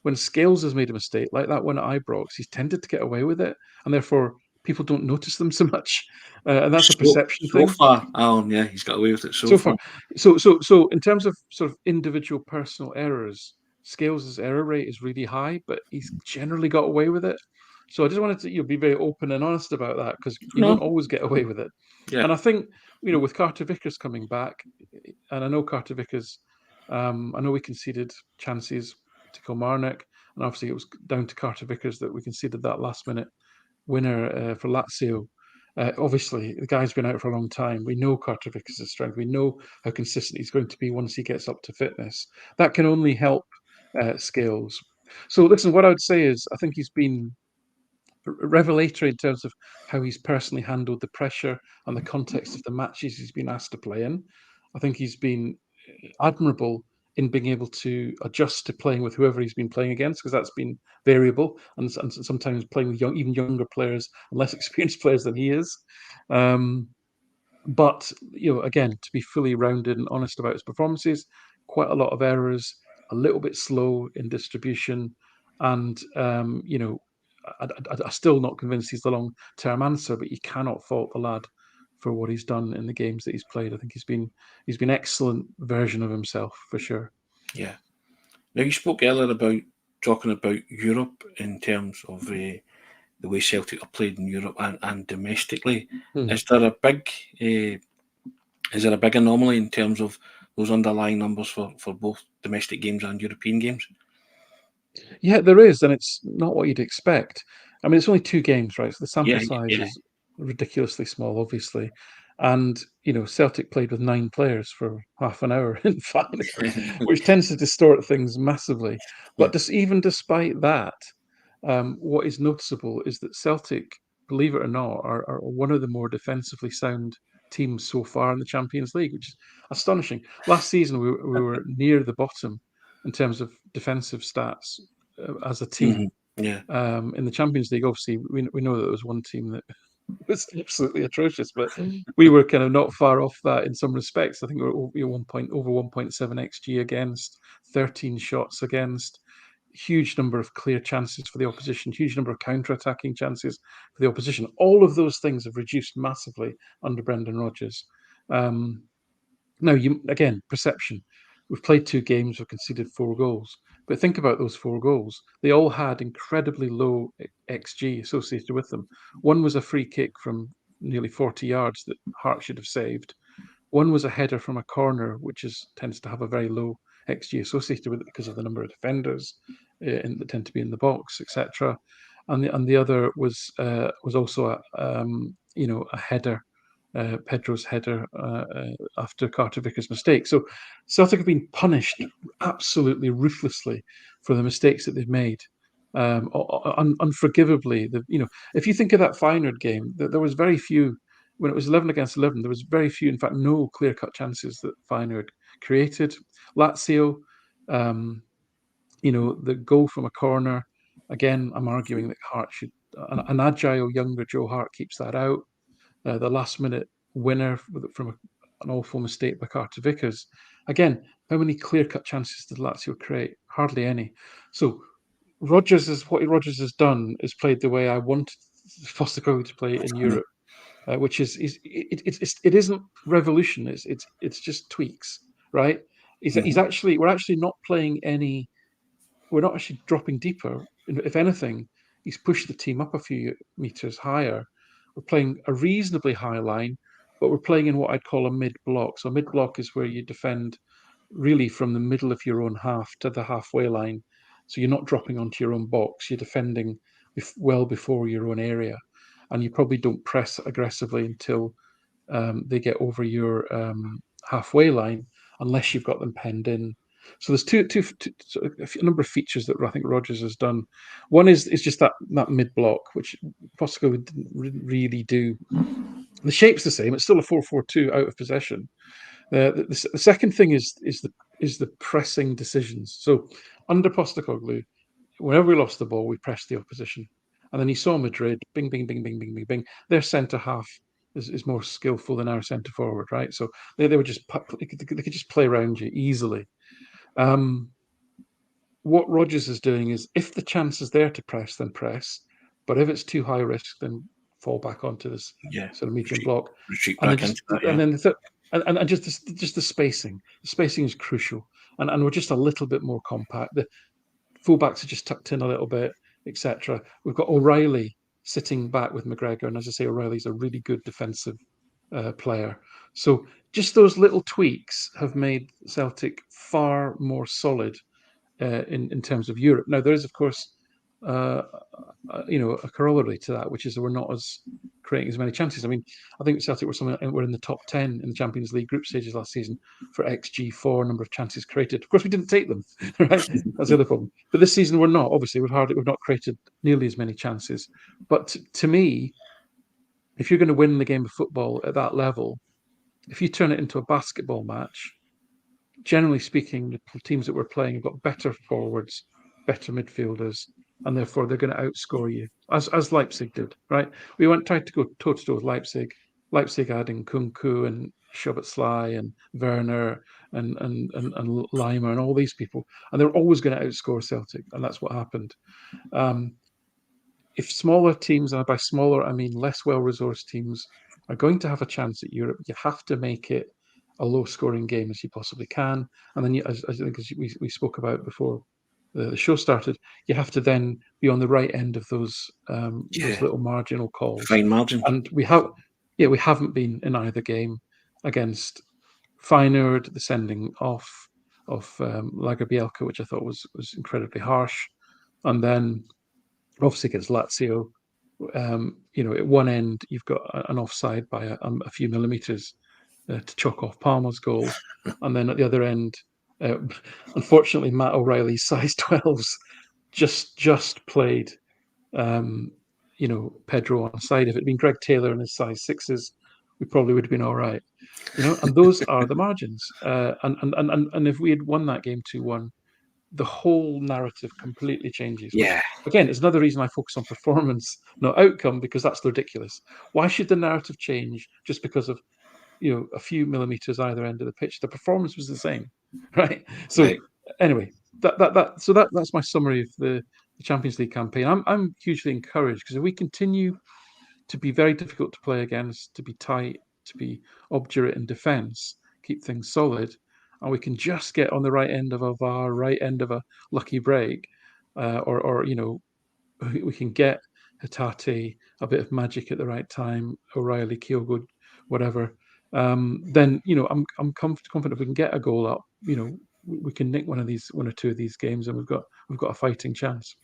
When Scales has made a mistake, like that one at Ibrox, he's tended to get away with it, and therefore people don't notice them so much. And that's a perception So thing. far, Alan, yeah, he's got away with it so So far. far, so in terms of sort of individual personal errors, Scales' error rate is really high, but he's generally got away with it. So I just wanted to be very open and honest about that, because you No, don't always get away with it. yeah. And I think, with Carter Vickers coming back, and I know Carter Vickers, I know we conceded chances to Kilmarnock, and obviously it was down to Carter Vickers that we conceded that last minute winner for Lazio. Obviously, the guy's been out for a long time. We know Carter Vickers' strength. We know how consistent he's going to be once he gets up to fitness. That can only help Scales. So, listen, what I would say is I think he's been revelatory in terms of how he's personally handled the pressure and the context of the matches he's been asked to play in. I think he's been admirable in being able to adjust to playing with whoever he's been playing against, because that's been variable, and sometimes playing with even younger players and less experienced players than he is. But again, to be fully rounded and honest about his performances, quite a lot of errors, a little bit slow in distribution, and I'm still not convinced he's the long-term answer. But you cannot fault the lad for what he's done in the games that he's played. I think he's been excellent version of himself for sure. Yeah. Now, you spoke earlier about talking about Europe in terms of the way Celtic are played in Europe and domestically. Hmm. Is there a big anomaly in terms of those underlying numbers for both domestic games and European games? Yeah, there is, and it's not what you'd expect. I mean, it's only 2 games, right? So the sample Yeah, size yeah. is ridiculously small, obviously. And, Celtic played with 9 players for half an hour in final, which tends to distort things massively. Yeah. But even despite that, what is noticeable is that Celtic, believe it or not, are one of the more defensively sound teams so far in the Champions League, which is astonishing. Last season, we were near the bottom in terms of defensive stats as a Hmm. team. Yeah. In the Champions League, obviously, we know that there was one team that was absolutely atrocious, but we were kind of not far off that in some respects. I think we were over 1.7 xG against, 13 shots against, huge number of clear chances for the opposition, huge number of counter-attacking chances for the opposition. All of those things have reduced massively under Brendan Rodgers. Now, again, perception. We've played 2 games, we've conceded 4 goals. But think about those 4 goals. They all had incredibly low XG associated with them. One was a free kick from nearly 40 yards that Hart should have saved. One was a header from a corner, which tends to have a very low XG associated with it because of the number of defenders that tend to be in the box, etc. And the other was also a header, Pedro's header after Carter Vickers' mistake. So Celtic have been punished absolutely ruthlessly for the mistakes that they've made. Unforgivably, if you think of that Feyenoord game, there was very few when it was 11 against 11. There was very few, in fact, no clear-cut chances that Feyenoord created. Lazio, the goal from a corner. Again, I'm arguing that Hart should an agile younger Joe Hart keeps that out. The last minute winner from an awful mistake by Carter Vickers. again, how many clear-cut chances did Lazio create? Hardly any. So what Rodgers has done is played the way I wanted Postecoglou to play in Europe, which is it isn't revolution. It's just tweaks, right? We're actually not playing any. We're not actually dropping deeper. If anything, he's pushed the team up a few meters higher. We're playing a reasonably high line, but we're playing in what I'd call a mid block. So a mid block is where you defend really from the middle of your own half to the halfway line. So you're not dropping onto your own box. You're defending well before your own area, and you probably don't press aggressively until they get over your halfway line, unless you've got them penned in. So there's a number of features that I think Rodgers has done. One is just that mid block, which Postecoglou didn't really do. The shape's the same; it's still a 4-4-2 out of possession. The second thing is the pressing decisions. So under Postecoglou, whenever we lost the ball, we pressed the opposition. And then you saw Madrid, bing, bing, bing, bing, bing, bing, bing. Their centre half is more skillful than our centre forward, right? So they were just they could just play around you easily. What Rodgers is doing is, if the chance is there to press, then press. But if it's too high risk, then fall back onto this sort of medium block. And then just the spacing. The spacing is crucial, and we're just a little bit more compact. The fullbacks are just tucked in a little bit, etc. We've got OReilly sitting back with McGregor, and as I say, O'Reilly's a really good defensive player. So just those little tweaks have made Celtic far more solid in terms of Europe. Now there is, of course, a corollary to that, which is that we're not creating as many chances. I mean, I think Celtic were in the top 10 in the Champions League group stages last season for XG4, number of chances created. Of course, we didn't take them, right? That's the other problem. But this season we're not. Obviously, we've not created nearly as many chances. But to me, if you're going to win the game of football at that level, if you turn it into a basketball match, generally speaking, the teams that we're playing have got better forwards, better midfielders, and therefore they're going to outscore you, as Leipzig did, right? We tried to go toe-to-toe with Leipzig adding Kunku and Szoboszlai and Werner and Lima and all these people, and they're always going to outscore Celtic, and that's what happened. If smaller teams, and by smaller I mean less well-resourced teams, are going to have a chance at Europe, you have to make it a low-scoring game as you possibly can. And then, as we spoke about before the show started, you have to then be on the right end of those little marginal calls. Fine margin. And we haven't been in either game. Against Feyenoord, the sending off of Lagerbielke, which I thought was incredibly harsh, and then obviously against Lazio, at one end you've got an offside by a few millimeters to chalk off Palmer's goal, and then at the other end, unfortunately, Matt O'Reilly's size 12s just played, Pedro on side. If it had been Greg Taylor and his size 6s, we probably would have been all right, And those are the margins. And if we had won that game 2-1, the whole narrative completely changes. Yeah. Again, it's another reason I focus on performance, not outcome, because that's ridiculous. Why should the narrative change just because of a few millimeters either end of the pitch? The performance was the same, right? So anyway, that's my summary of the Champions League campaign. I'm hugely encouraged, because if we continue to be very difficult to play against, to be tight, to be obdurate in defence, keep things solid, and we can just get on the right end of a VAR, right end of a lucky break, or we can get Hatate a bit of magic at the right time, O'Reilly, Kyogo, whatever. Then I'm confident if we can get a goal up, we can nick one or two of these games, and we've got a fighting chance.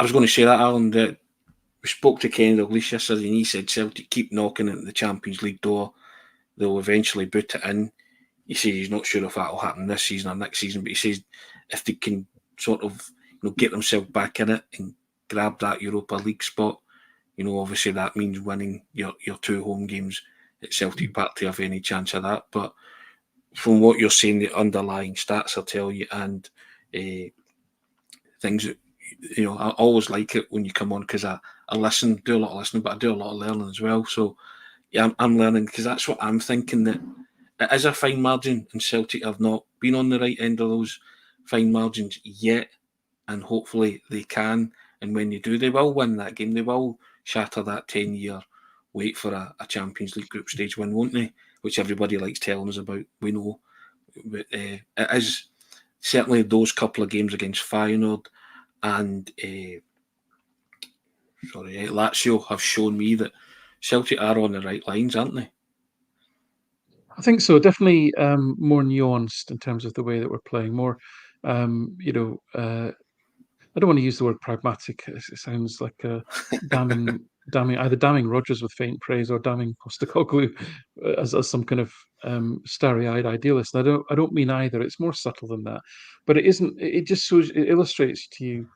I was going to say that, Alan, that we spoke to Ken Dalglish yesterday, and he said Celtic keep knocking at the Champions League door, they'll eventually boot it in. He says he's not sure if that'll happen this season or next season, but he says if they can sort of get themselves back in it and grab that Europa League spot, obviously that means winning your 2 home games at Celtic Park to have any chance of that. But from what you're saying, the underlying stats will tell you, and things that I always like it when you come on, because I listen, do a lot of listening, but I do a lot of learning as well. So yeah, I'm learning, because that's what I'm thinking, that it is a fine margin, and Celtic have not been on the right end of those fine margins yet, and hopefully they can. And when they do, they will win that game. They will shatter that 10-year wait for a Champions League group stage win, won't they? Which everybody likes telling us about. We know. But it is certainly those couple of games against Feyenoord and Lazio have shown me that Celtic are on the right lines, aren't they? I think so. Definitely more nuanced in terms of the way that we're playing. More, I don't want to use the word pragmatic. It sounds like damning, either damning Rodgers with faint praise or damning Postecoglou as some kind of starry-eyed idealist. And I don't mean either. It's more subtle than that, but it isn't. It just shows. It illustrates to you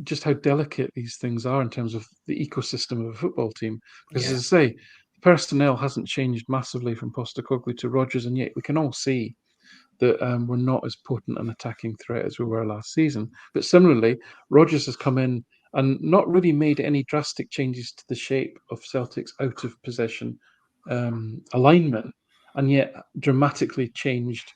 just how delicate these things are in terms of the ecosystem of a football team. Because, as I say, the personnel hasn't changed massively from Postecoglou to Rodgers, and yet we can all see that we're not as potent an attacking threat as we were last season. But similarly, Rodgers has come in and not really made any drastic changes to the shape of Celtic's out of possession alignment, and yet dramatically changed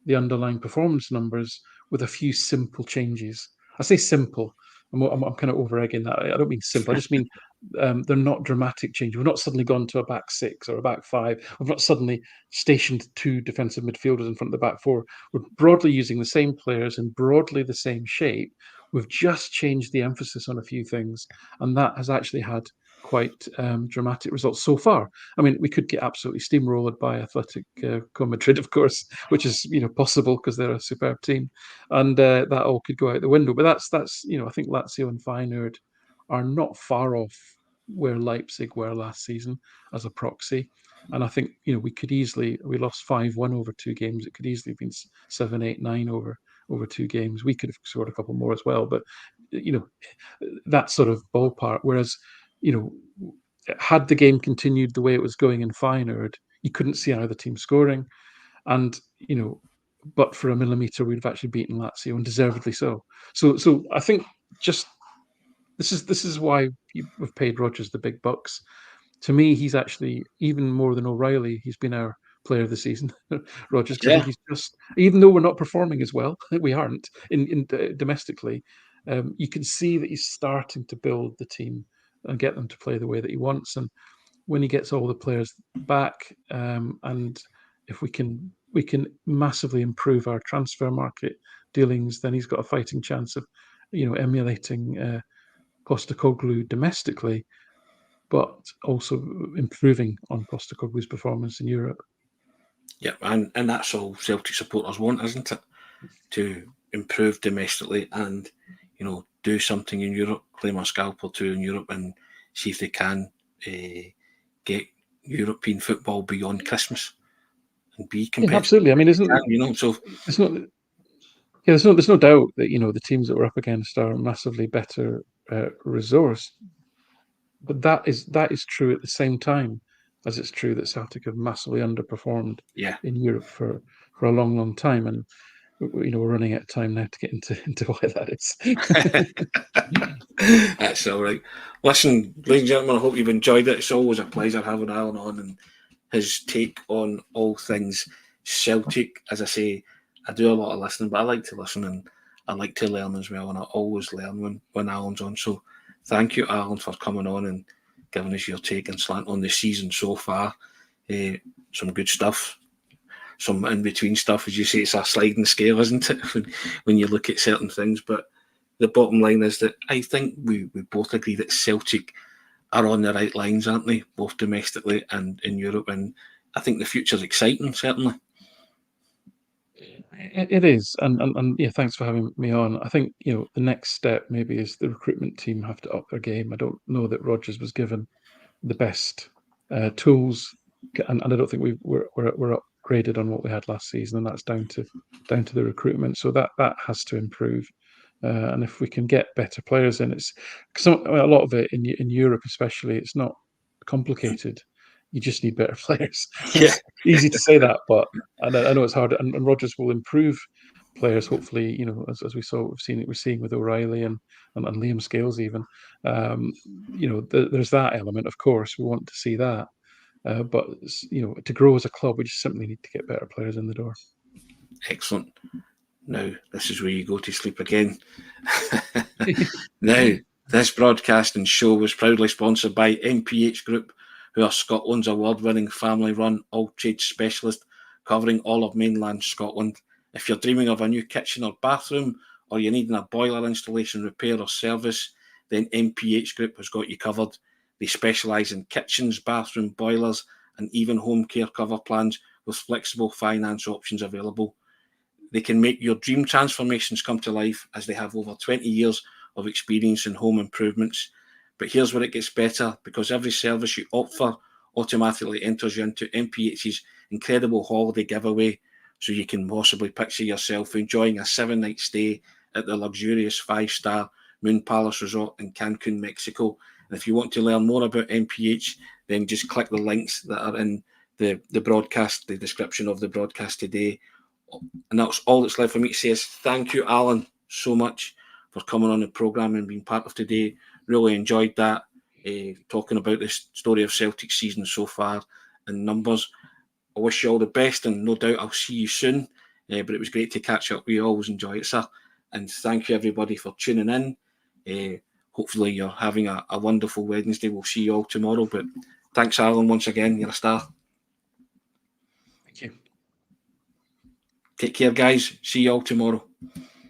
the underlying performance numbers with a few simple changes. I say simple. I'm kind of over egging that. I don't mean simple. I just mean they're not dramatic changes. We've not suddenly gone to a back six or a back five. We've not suddenly stationed two defensive midfielders in front of the back four. We're broadly using the same players in broadly the same shape. We've just changed the emphasis on a few things, and that has actually had quite dramatic results so far. I mean, we could get absolutely steamrolled by Athletic Madrid, of course, which is possible because they're a superb team, and that all could go out the window. But that's I think Lazio and Feyenoord are not far off where Leipzig were last season as a proxy. And I think we lost 5-1 over two games. It could easily have been 7-8-9 over two games. We could have scored a couple more as well, but that sort of ballpark. Whereas had the game continued the way it was going in Feyenoord, you couldn't see either team scoring, and but for a millimetre, we'd have actually beaten Lazio, and deservedly so. So I think just this is why we've paid Rodgers the big bucks. To me, he's actually even more than O'Reilly. He's been our player of the season, Rodgers, because I think he's just, even though we're not performing as well, we aren't in domestically. You can see that he's starting to build the team and get them to play the way that he wants. And when he gets all the players back, and if we can massively improve our transfer market dealings, then he's got a fighting chance of emulating Postecoglou domestically, but also improving on Postecoglou's performance in Europe. Yeah, and that's all Celtic supporters want, isn't it? To improve domestically and do something in Europe, claim a scalp or two in Europe, and see if they can get European football beyond Christmas and be competitive. Yeah, absolutely. I mean, so it's not. Yeah, there's no doubt that the teams that we're up against are massively better resourced, but that is true at the same time as it's true that Celtic have massively underperformed in Europe for a long time, and we're running out of time now to get into why that is. That's all right. Listen, ladies and gentlemen, I hope you've enjoyed it. It's always a pleasure having Alan on and his take on all things Celtic. As I say, I do a lot of listening, but I like to listen and I like to learn as well, and I always learn when Alan's on. So thank you, Alan, for coming on and giving us your take and slant on the season so far. Some good stuff. Some in-between stuff. As you say, it's a sliding scale, isn't it, when you look at certain things. But the bottom line is that I think we both agree that Celtic are on the right lines, aren't they? Both domestically and in Europe. And I think the future's exciting, certainly. It is. And yeah, thanks for having me on. I think, the next step maybe is the recruitment team have to up their game. I don't know that Rodgers was given the best tools, and I don't think we're upgraded on what we had last season, and that's down to the recruitment. So that has to improve, and if we can get better players in, it's a lot of it in Europe, especially, it's not complicated. You just need better players. It's easy to say that, but I know it's hard. And Rodgers will improve players, hopefully. As we saw, we're seeing with O'Reilly and Liam Scales even. There's that element, of course. We want to see that. But to grow as a club, we just simply need to get better players in the door. Excellent. Now, this is where you go to sleep again. Now, this broadcasting show was proudly sponsored by MPH Group, who are Scotland's award-winning family-run all-trade specialist covering all of mainland Scotland. If you're dreaming of a new kitchen or bathroom, or you're needing a boiler installation, repair or service, then MPH Group has got you covered. They specialise in kitchens, bathroom, boilers, and even home care cover plans with flexible finance options available. They can make your dream transformations come to life, as they have over 20 years of experience in home improvements. But here's where it gets better, because every service you opt for automatically enters you into MPH's incredible holiday giveaway, so you can possibly picture yourself enjoying a 7-night stay at the luxurious 5-star Moon Palace Resort in Cancun, Mexico. And if you want to learn more about MPH, then just click the links that are in the broadcast, the description of the broadcast today. And that's all that's left for me to say is thank you, Alan, so much for coming on the programme and being part of today. Really enjoyed that, talking about the story of Celtic season so far and numbers. I wish you all the best, and no doubt I'll see you soon. But it was great to catch up. We always enjoy it, sir. And thank you, everybody, for tuning in. Hopefully you're having a wonderful Wednesday. We'll see you all tomorrow. But thanks, Alan, once again. You're a star. Thank you. Take care, guys. See you all tomorrow.